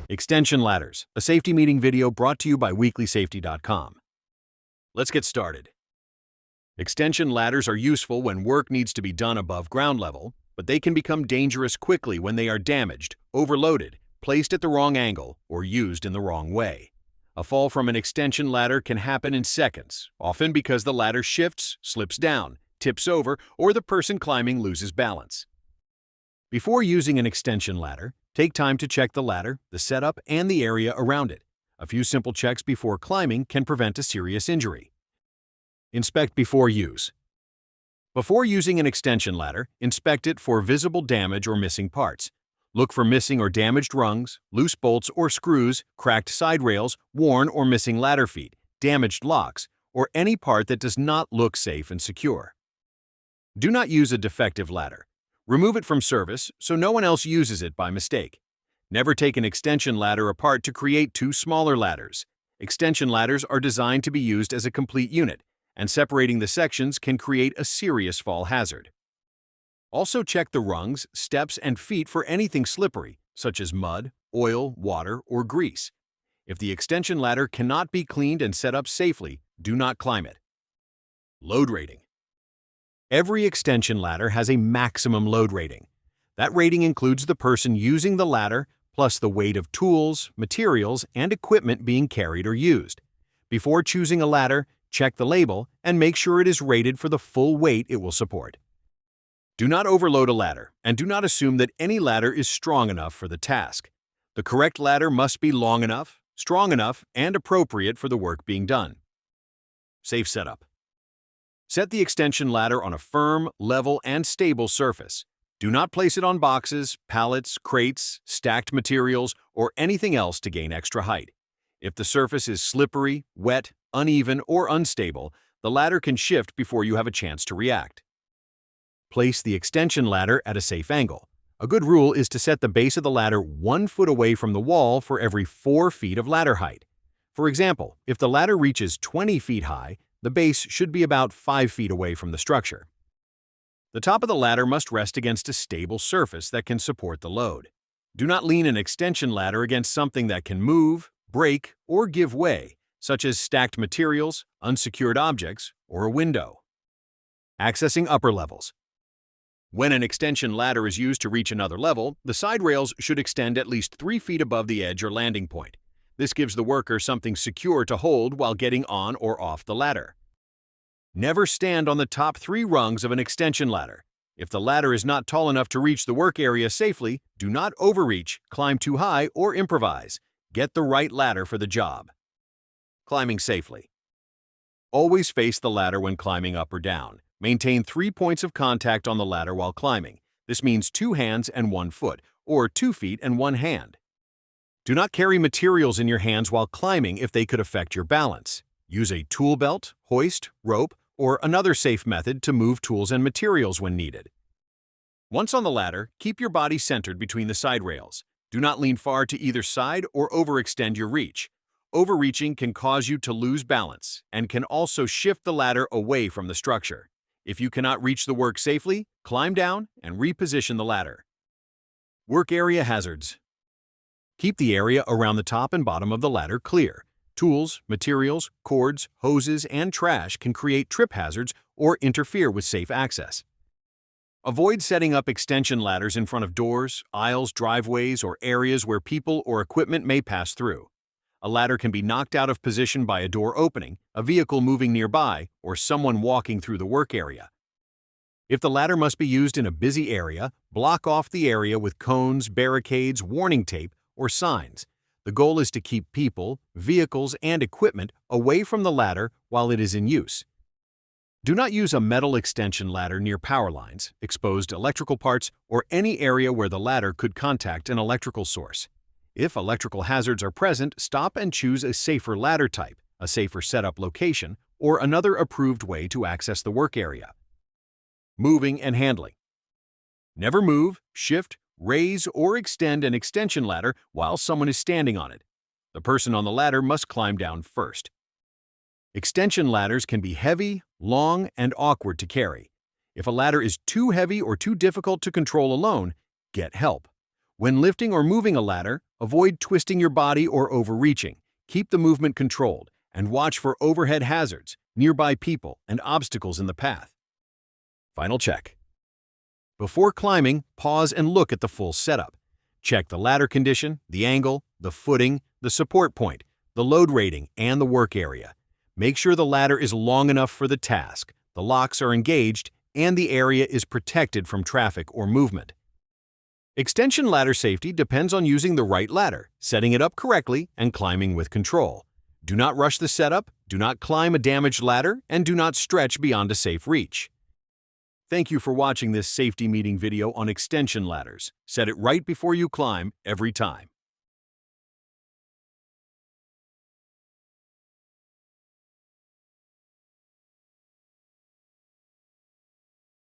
Extension ladders, a safety meeting video brought to you by weeklysafety.com. Let's get started. Extension ladders are useful when work needs to be done above ground level, but they can become dangerous quickly when they are damaged, overloaded, placed at the wrong angle, or used in the wrong way. A fall from an extension ladder can happen in seconds, often because the ladder shifts, slips down, tips over, or the person climbing loses balance. Before using an extension ladder, take time to check the ladder, the setup, and the area around it. A few simple checks before climbing can prevent a serious injury. Inspect before use. Before using an extension ladder, inspect it for visible damage or missing parts. Look for missing or damaged rungs, loose bolts or screws, cracked side rails, worn or missing ladder feet, damaged locks, or any part that does not look safe and secure. Do not use a defective ladder. Remove it from service so no one else uses it by mistake. Never take an extension ladder apart to create two smaller ladders. Extension ladders are designed to be used as a complete unit, and separating the sections can create a serious fall hazard. Also check the rungs, steps, and feet for anything slippery, such as mud, oil, water, or grease. If the extension ladder cannot be cleaned and set up safely, do not climb it. Load rating. Every extension ladder has a maximum load rating. That rating includes the person using the ladder, plus the weight of tools, materials, and equipment being carried or used. Before choosing a ladder, check the label and make sure it is rated for the full weight it will support. Do not overload a ladder, and do not assume that any ladder is strong enough for the task. The correct ladder must be long enough, strong enough, and appropriate for the work being done. Safe setup. Set the extension ladder on a firm, level, and stable surface. Do not place it on boxes, pallets, crates, stacked materials, or anything else to gain extra height. If the surface is slippery, wet, uneven, or unstable, the ladder can shift before you have a chance to react. Place the extension ladder at a safe angle. A good rule is to set the base of the ladder 1 foot away from the wall for every 4 feet of ladder height. For example, if the ladder reaches 20 feet high, the base should be about 5 feet away from the structure. The top of the ladder must rest against a stable surface that can support the load. Do not lean an extension ladder against something that can move, break, or give way, such as stacked materials, unsecured objects, or a window. Accessing upper levels. When an extension ladder is used to reach another level, the side rails should extend at least 3 feet above the edge or landing point. This gives the worker something secure to hold while getting on or off the ladder. Never stand on the top 3 rungs of an extension ladder. If the ladder is not tall enough to reach the work area safely, do not overreach, climb too high, or improvise. Get the right ladder for the job. Climbing safely. Always face the ladder when climbing up or down. Maintain 3 points of contact on the ladder while climbing. This means 2 hands and 1 foot, or 2 feet and 1 hand. Do not carry materials in your hands while climbing if they could affect your balance. Use a tool belt, hoist, rope, or another safe method to move tools and materials when needed. Once on the ladder, keep your body centered between the side rails. Do not lean far to either side or overextend your reach. Overreaching can cause you to lose balance and can also shift the ladder away from the structure. If you cannot reach the work safely, climb down and reposition the ladder. Work area hazards. Keep the area around the top and bottom of the ladder clear. Tools, materials, cords, hoses, and trash can create trip hazards or interfere with safe access. Avoid setting up extension ladders in front of doors, aisles, driveways, or areas where people or equipment may pass through. A ladder can be knocked out of position by a door opening, a vehicle moving nearby, or someone walking through the work area. If the ladder must be used in a busy area, block off the area with cones, barricades, warning tape, or signs. The goal is to keep people, vehicles, and equipment away from the ladder while it is in use. Do not use a metal extension ladder near power lines, exposed electrical parts, or any area where the ladder could contact an electrical source. If electrical hazards are present, stop and choose a safer ladder type, a safer setup location, or another approved way to access the work area. Moving and handling. Never move, shift, raise, or extend an extension ladder while someone is standing on it. The person on the ladder must climb down first. Extension ladders can be heavy, long, and awkward to carry. If a ladder is too heavy or too difficult to control alone, get help. When lifting or moving a ladder, avoid twisting your body or overreaching. Keep the movement controlled and watch for overhead hazards, nearby people, and obstacles in the path. Final check. Before climbing, pause and look at the full setup. Check the ladder condition, the angle, the footing, the support point, the load rating, and the work area. Make sure the ladder is long enough for the task, the locks are engaged, and the area is protected from traffic or movement. Extension ladder safety depends on using the right ladder, setting it up correctly, and climbing with control. Do not rush the setup, do not climb a damaged ladder, and do not stretch beyond a safe reach. Thank you for watching this safety meeting video on extension ladders. Set it right before you climb every time.